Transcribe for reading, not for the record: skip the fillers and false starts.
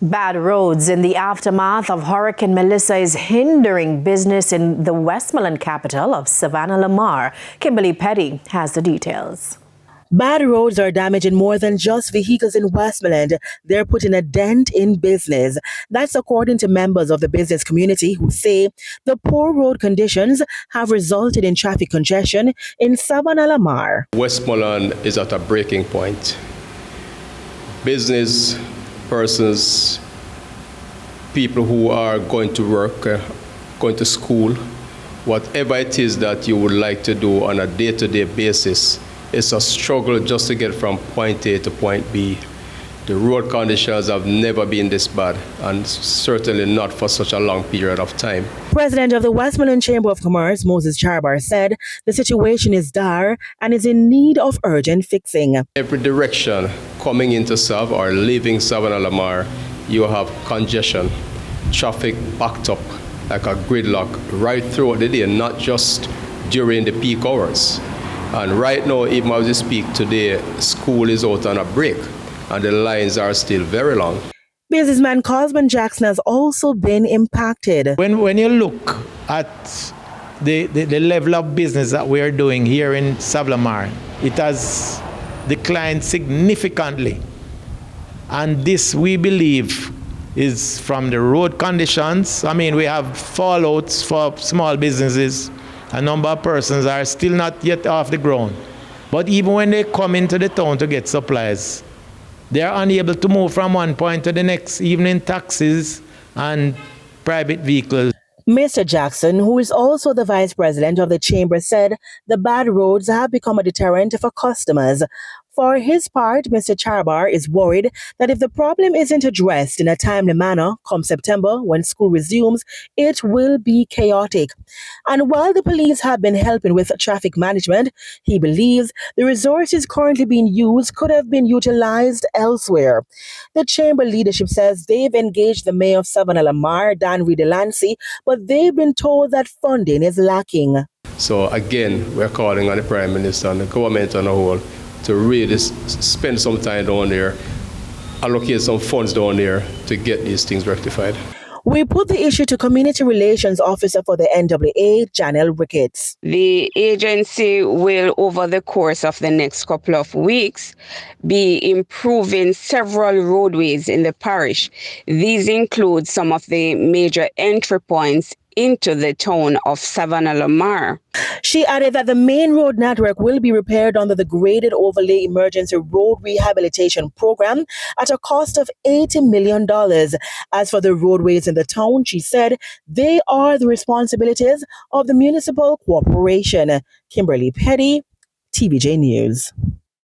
Bad roads in the aftermath of Hurricane Melissa is hindering business in the Westmoreland capital of Savanna-la-Mar. Kimberly Petty has the details. Bad roads are damaging more than just vehicles in Westmoreland. They're putting a dent in business. That's according to members of the business community who say the poor road conditions have resulted in traffic congestion in Savanna-la-Mar. Westmoreland is at a breaking point. Business persons, people who are going to work, going to school, whatever it is that you would like to do on a day-to-day basis, it's a struggle just to get from point A to point B. The road conditions have never been this bad, and certainly not for such a long period of time. President of the Westmoreland Chamber of Commerce, Moses Charbar, said the situation is dire and is in need of urgent fixing. Every direction coming into Sav or leaving Savanna-la-Mar, you have congestion, traffic backed up like a gridlock right throughout the day, not just during the peak hours. And right now, even as we speak today, school is out on a break, and the lines are still very long. Businessman Cosman Jackson has also been impacted. When you look at the level of business that we are doing here in Savanna-la-Mar, it has declined significantly. And this, we believe, is from the road conditions. I mean, we have fallouts for small businesses. A number of persons are still not yet off the ground. But even when they come into the town to get supplies, they are unable to move from one point to the next, even in taxis and private vehicles. Mr. Jackson, who is also the vice president of the chamber, said the bad roads have become a deterrent for customers. For his part, Mr. Charbar is worried that if the problem isn't addressed in a timely manner come September when school resumes, it will be chaotic. And while the police have been helping with traffic management, he believes the resources currently being used could have been utilized elsewhere. The chamber leadership says they've engaged the mayor of Savanna-la-Mar, Dan Reed-Delancey, but they've been told that funding is lacking. So again, we're calling on the Prime Minister and the government on the whole to really spend some time down there, allocate some funds down there to get these things rectified. We put the issue to Community Relations Officer for the NWA, Janelle Ricketts. The agency will, over the course of the next couple of weeks, be improving several roadways in the parish. These include some of the major entry points into the town of Savanna-la-Mar. She added that the main road network will be repaired under the Graded Overlay Emergency Road Rehabilitation Program at a cost of $80 million. As for the roadways in the town, she said they are the responsibilities of the municipal corporation. Kimberly Petty, TVJ News.